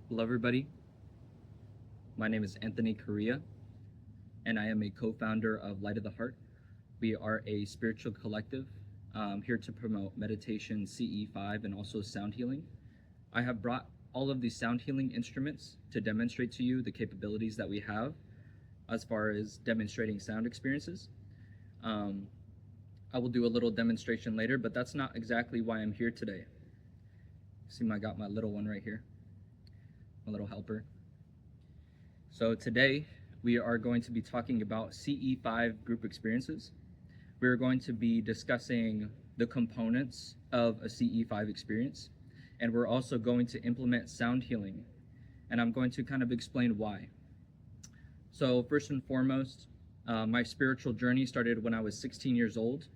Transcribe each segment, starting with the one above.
Hello, everybody. My name is Anthony Correa, and I am a co founder of Light of the Heart. We are a spiritual collective here to promote meditation, CE5, and also sound healing. I have brought all of these sound healing instruments to demonstrate to you the capabilities that we have as far as demonstrating sound experiences. I will do a little demonstration later, but that's not exactly why I'm here today. See, I got my little one right here, my little helper. So today we are going to be talking about CE5 group experiences. We're going to be discussing the components of a CE5 experience, and we're also going to implement sound healing, and I'm going to kind of explain why. So first and foremost, my spiritual journey started when I was 16 years old.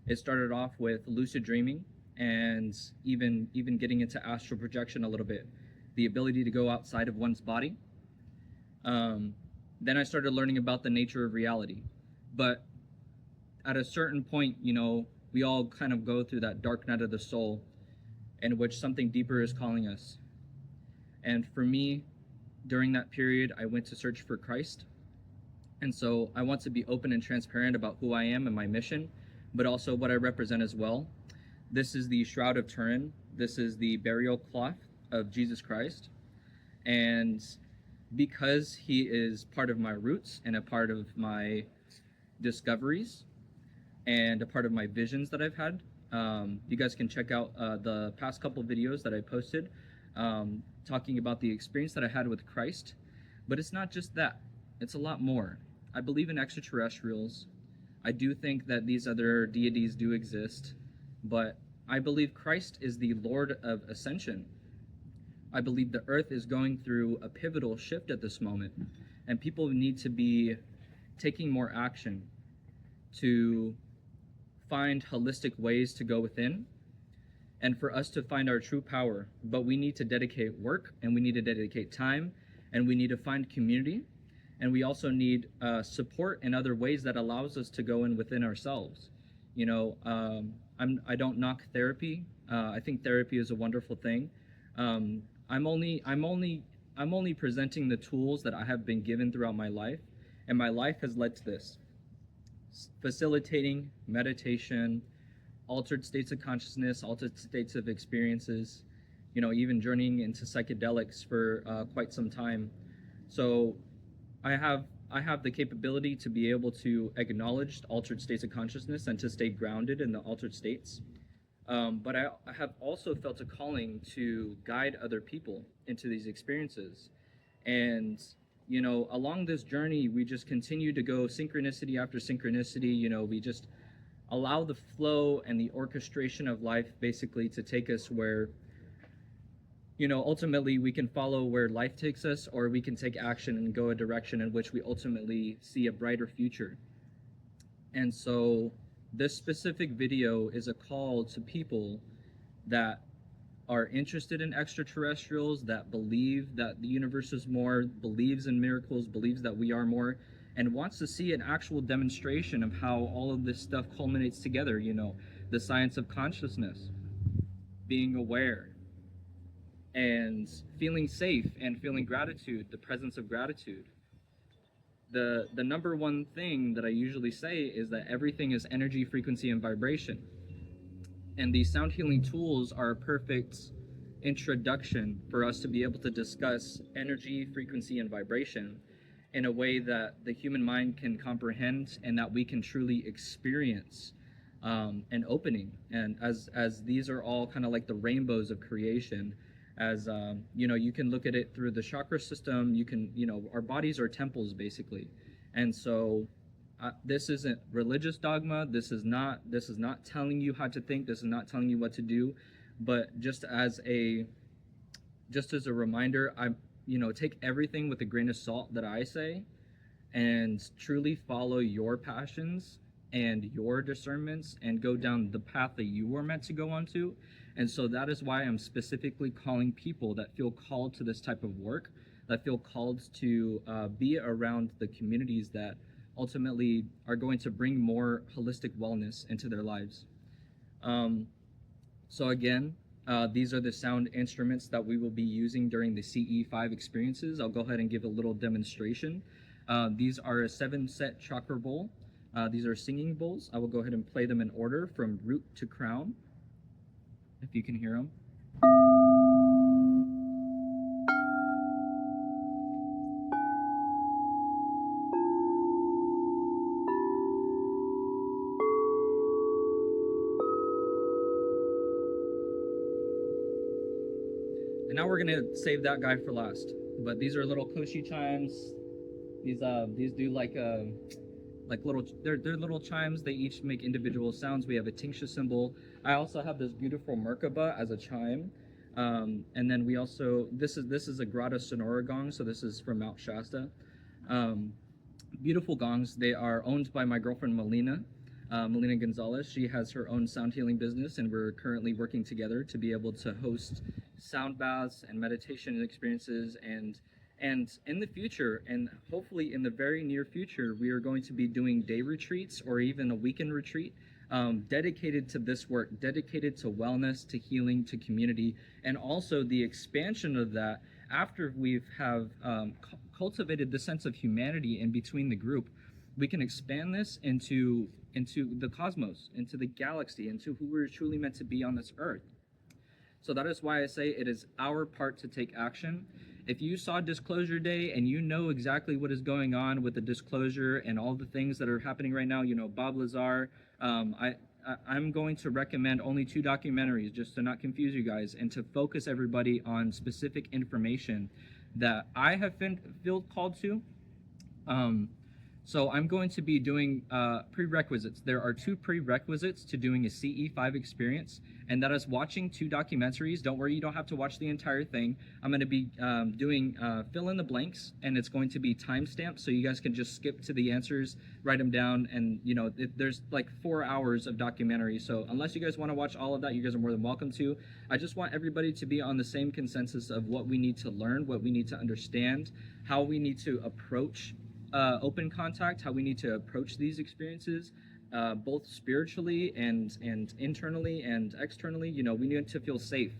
It started off with lucid dreaming and even getting into astral projection a little bit, the ability to go outside of one's body. Then I started learning about the nature of reality. But at a certain point, we all kind of go through that dark night of the soul in which something deeper is calling us. And for me, during that period, I went to search for Christ. And so I want to be open and transparent about who I am and my mission, but also what I represent as well. This is the Shroud of Turin. This is the burial cloth of Jesus Christ. And because he is part of my roots and a part of my discoveries and a part of my visions that I've had, you guys can check out the past couple videos that I posted talking about the experience that I had with Christ. But it's not just that, it's a lot more. I believe in extraterrestrials. I do think that these other deities do exist, but I believe Christ is the Lord of Ascension. I believe the earth is going through a pivotal shift at this moment, and people need to be taking more action to find holistic ways to go within and for us to find our true power. But we need to dedicate work, and we need to dedicate time, and we need to find community, and we also need support in other ways that allows us to go in within ourselves. I don't knock therapy. I think therapy is a wonderful thing. I'm only presenting the tools that I have been given throughout my life, and my life has led to this. Facilitating meditation, altered states of consciousness, altered states of experiences, even journeying into psychedelics for quite some time. So I have the capability to be able to acknowledge altered states of consciousness and to stay grounded in the altered states. But I have also felt a calling to guide other people into these experiences. And, along this journey, we just continue to go synchronicity after synchronicity. We just allow the flow and the orchestration of life basically to take us where, ultimately we can follow where life takes us, or we can take action and go a direction in which we ultimately see a brighter future. And so this specific video is a call to people that are interested in extraterrestrials, that believe that the universe is more, believes in miracles, believes that we are more, and wants to see an actual demonstration of how all of this stuff culminates together. The science of consciousness, being aware, and feeling safe, and feeling gratitude, the presence of gratitude. The number one thing that I usually say is that everything is energy, frequency, and vibration. And these sound healing tools are a perfect introduction for us to be able to discuss energy, frequency, and vibration in a way that the human mind can comprehend and that we can truly experience an opening. And as these are all kind of like the rainbows of creation, as you can look at it through the chakra system. You can, our bodies are temples basically. And so this isn't religious dogma. This is not telling you how to think. This is not telling you what to do. But just as a reminder, take everything with a grain of salt that I say, and truly follow your passions and your discernments and go down the path that you were meant to go onto. And so that is why I'm specifically calling people that feel called to this type of work, that feel called to be around the communities that ultimately are going to bring more holistic wellness into their lives. So again, These are the sound instruments that we will be using during the CE5 experiences. I'll go ahead and give a little demonstration. These are a 7-set chakra bowl. These are singing bowls. I will go ahead and play them in order from root to crown, if you can hear them. And now we're gonna save that guy for last. But these are little koshi chimes. These do like little, they're little chimes. They each make individual sounds. We have a tingsha cymbal. I also have this beautiful Merkaba as a chime. And then we also, this is a Grata Sonora gong, so this is from Mount Shasta. Beautiful gongs. They are owned by my girlfriend Melina Gonzalez. She has her own sound healing business, and we're currently working together to be able to host sound baths and meditation experiences. And in the future, and hopefully in the very near future, we are going to be doing day retreats or even a weekend retreat dedicated to this work, dedicated to wellness, to healing, to community, and also the expansion of that after we've cultivated the sense of humanity in between the group. We can expand this into the cosmos, into the galaxy, into who we're truly meant to be on this earth. So that is why I say it is our part to take action. If you saw Disclosure Day and you know exactly what is going on with the disclosure and all the things that are happening right now, you know, Bob Lazar, I'm going to recommend only 2 documentaries just to not confuse you guys and to focus everybody on specific information that I have felt called to. So I'm going to be doing prerequisites. There are 2 prerequisites to doing a CE5 experience, and that is watching 2 documentaries. Don't worry, you don't have to watch the entire thing. I'm going to be doing fill in the blanks, and it's going to be timestamped, so you guys can just skip to the answers, write them down, and you know, there's like 4 hours of documentary. So unless you guys want to watch all of that, you guys are more than welcome to. I just want everybody to be on the same consensus of what we need to learn, what we need to understand, how we need to approach open contact, how we need to approach these experiences, both spiritually and internally and externally. You know, we need to feel safe.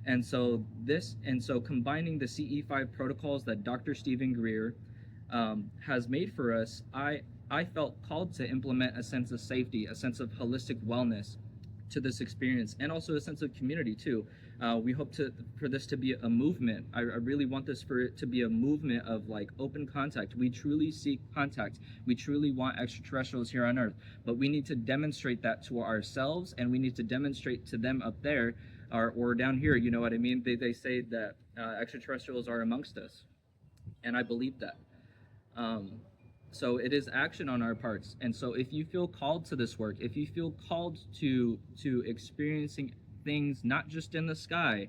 And so combining the CE5 protocols that Dr. Stephen Greer has made for us, I felt called to implement a sense of safety, a sense of holistic wellness to this experience, and also a sense of community too. We hope for this to be a movement. I really want this for it to be a movement of like open contact. We truly seek contact. We truly want extraterrestrials here on Earth, but we need to demonstrate that to ourselves, and we need to demonstrate to them up there or down here. You know what I mean? They say that extraterrestrials are amongst us, and I believe that. So it is action on our parts. And so if you feel called to this work, if you feel called to experiencing things not just in the sky,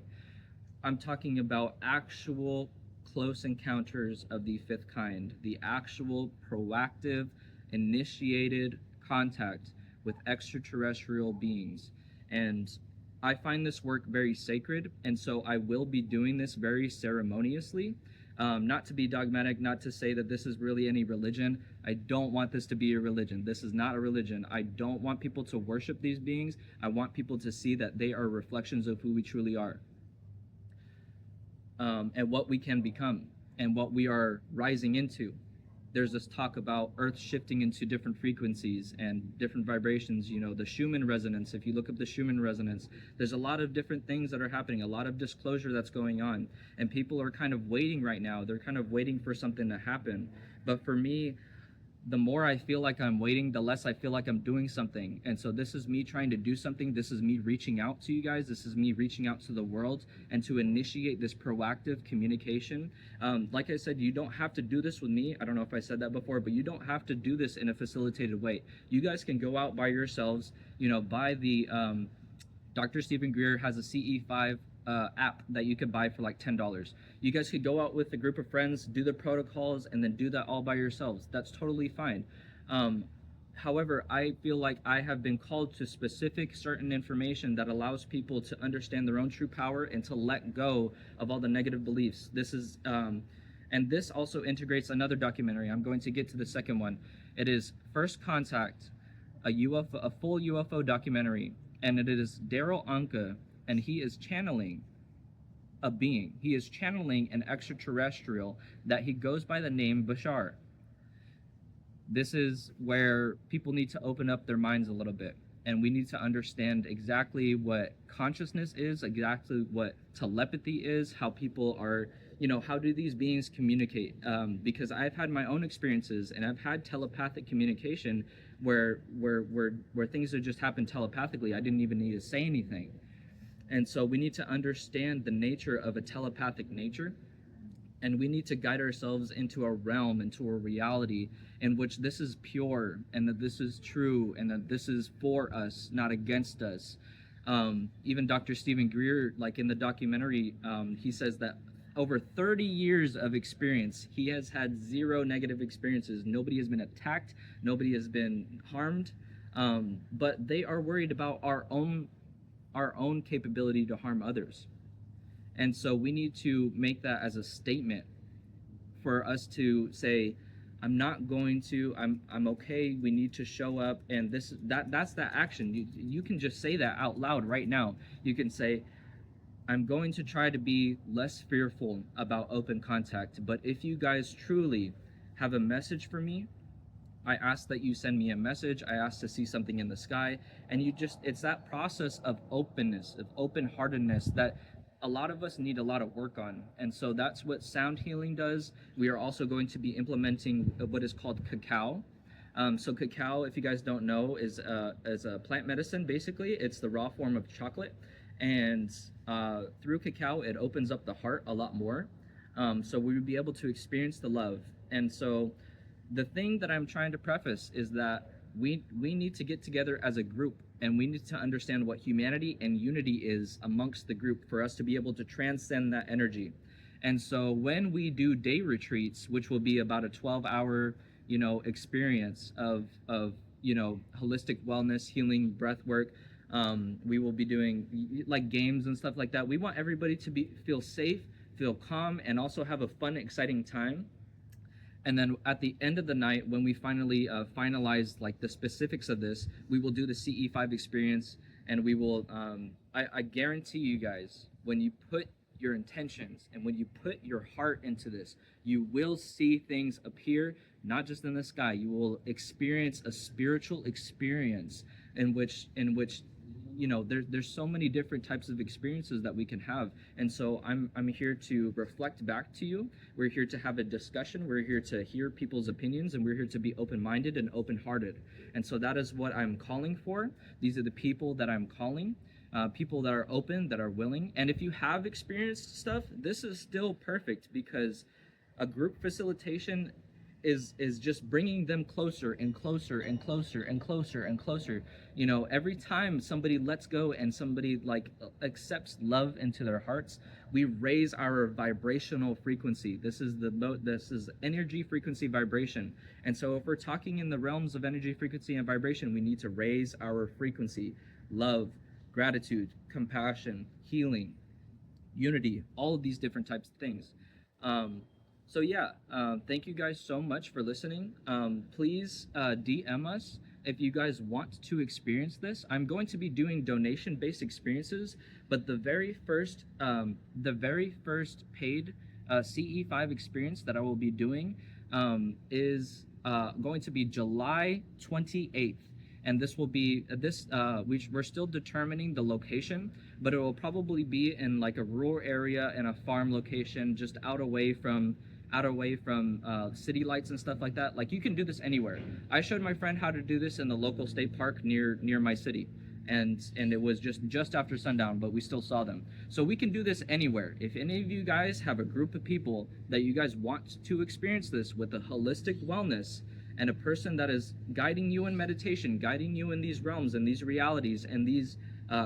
I'm talking about actual close encounters of the 5th kind, the actual proactive, initiated contact with extraterrestrial beings. And I find this work very sacred, and so I will be doing this very ceremoniously. Not to be dogmatic, not to say that this is really any religion. I don't want this to be a religion. This is not a religion. I don't want people to worship these beings. I want people to see that they are reflections of who we truly are, and what we can become and what we are rising into. There's this talk about Earth shifting into different frequencies and different vibrations, you know, the Schumann resonance. If you look up the Schumann resonance, there's a lot of different things that are happening, a lot of disclosure that's going on, and people are kind of waiting right now. They're kind of waiting for something to happen. But for me, the more I feel like I'm waiting, the less I feel like I'm doing something. And so this is me trying to do something. This is me reaching out to you guys. This is me reaching out to the world and to initiate this proactive communication. Like I said, you don't have to do this with me. I don't know if I said that before, but you don't have to do this in a facilitated way. You guys can go out by yourselves, you know, buy the, Dr. Stephen Greer has a CE5 app that you could buy for like $10. You guys could go out with a group of friends, do the protocols, and then do that all by yourselves. That's totally fine. However, I feel like I have been called to specific certain information that allows people to understand their own true power and to let go of all the negative beliefs. This is, and this also integrates another documentary. I'm going to get to the second one. It is First Contact, a full UFO documentary, and it is Daryl Anka and he is channeling a being. He is channeling an extraterrestrial that he goes by the name Bashar. This is where people need to open up their minds a little bit, and we need to understand exactly what consciousness is, exactly what telepathy is, how people are, how do these beings communicate. Because I've had my own experiences, and I've had telepathic communication where things have just happened telepathically. I didn't even need to say anything. And so we need to understand the nature of a telepathic nature, and we need to guide ourselves into a realm, into a reality in which this is pure, and that this is true, and that this is for us, not against us. Even Dr. Stephen Greer, like in the documentary, he says that over 30 years of experience, he has had 0 negative experiences. Nobody has been attacked, nobody has been harmed, but they are worried about our own capability to harm others. And so we need to make that as a statement for us to say, I'm not going to, I'm okay, we need to show up, and that's that action. You can just say that out loud right now. You can say, I'm going to try to be less fearful about open contact, but if you guys truly have a message for me, I ask that you send me a message. I ask to see something in the sky. And it's that process of openness, of open-heartedness that a lot of us need a lot of work on. And so that's what sound healing does. We are also going to be implementing what is called cacao. So cacao, if you guys don't know, is a plant medicine, basically. It's the raw form of chocolate. And through cacao, it opens up the heart a lot more. So we would be able to experience the love. And so the thing that I'm trying to preface is that we need to get together as a group, and we need to understand what humanity and unity is amongst the group for us to be able to transcend that energy. And so when we do day retreats, which will be about a 12-hour, experience of holistic wellness, healing, breath work, we will be doing like games and stuff like that. We want everybody to feel safe, feel calm, and also have a fun, exciting time. And then at the end of the night, when we finally finalize like the specifics of this, we will do the CE5 experience, and we will, I guarantee you guys, when you put your intentions and when you put your heart into this, you will see things appear, not just in the sky. You will experience a spiritual experience in which there's so many different types of experiences that we can have. And so I'm here to reflect back to you. We're here to have a discussion. We're here to hear people's opinions, and we're here to be open-minded and open-hearted. And so that is what I'm calling for. These are the people that I'm calling, people that are open, that are willing. And if you have experienced stuff, this is still perfect, because a group facilitation is just bringing them closer and closer and closer and closer and closer. Every time somebody lets go and somebody accepts love into their hearts, we raise our vibrational frequency. This is energy, frequency, vibration. And so if we're talking in the realms of energy, frequency, and vibration, we need to raise our frequency. Love, gratitude, compassion, healing, unity, all of these different types of things. So yeah, thank you guys so much for listening. Please DM us if you guys want to experience this. I'm going to be doing donation-based experiences, but the very first paid CE5 experience that I will be doing is going to be July 28th. And this will be we're still determining the location, but it will probably be in like a rural area and a farm location, just out away from city lights and stuff like that. Like, you can do this anywhere. I showed my friend how to do this in the local state park near my city, and it was just after sundown, but we still saw them. So we can do this anywhere. If any of you guys have a group of people that you guys want to experience this with a holistic wellness, and a person that is guiding you in meditation, guiding you in these realms and these realities and these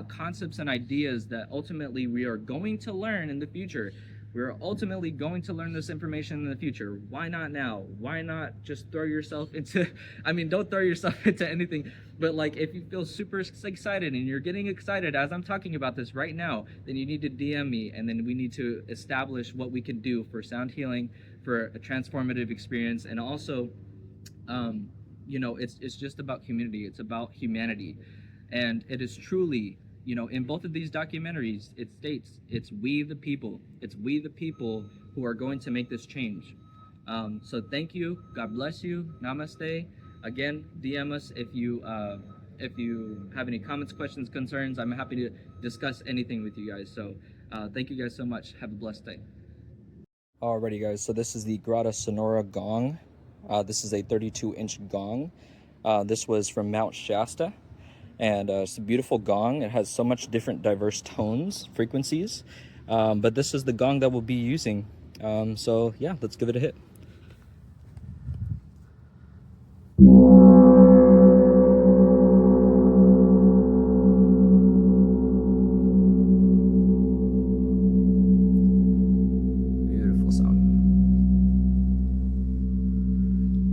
concepts and ideas that ultimately we are going to learn in the future. We're ultimately going to learn this information in the future. Why not now? Why not just throw yourself into, don't throw yourself into anything, but like, if you feel super excited and you're getting excited as I'm talking about this right now, then you need to DM me, and then we need to establish what we can do for sound healing, for a transformative experience, and also, it's just about community. It's about humanity. And it is truly you know, in both of these documentaries, it states it's we the people. It's we the people who are going to make this change. So thank you. God bless you. Namaste. Again, DM us if you have any comments, questions, concerns. I'm happy to discuss anything with you guys. So thank you guys so much. Have a blessed day. Alrighty, guys. So this is the Grata Sonora gong. This is a 32-inch gong. This was from Mount Shasta. And it's a beautiful gong. It has so much different diverse tones, frequencies. But this is the gong that we'll be using. So yeah, let's give it a hit. Beautiful sound.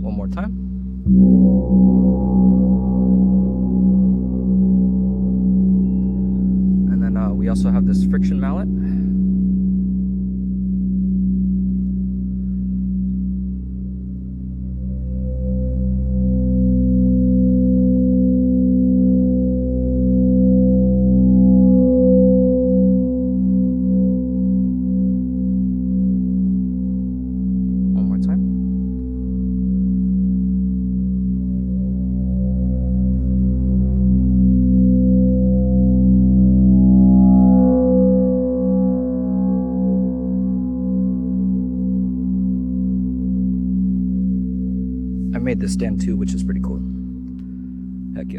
One more time. And then we also have this friction mallet. One more time. I made this stand too, which is pretty cool. Heck yeah.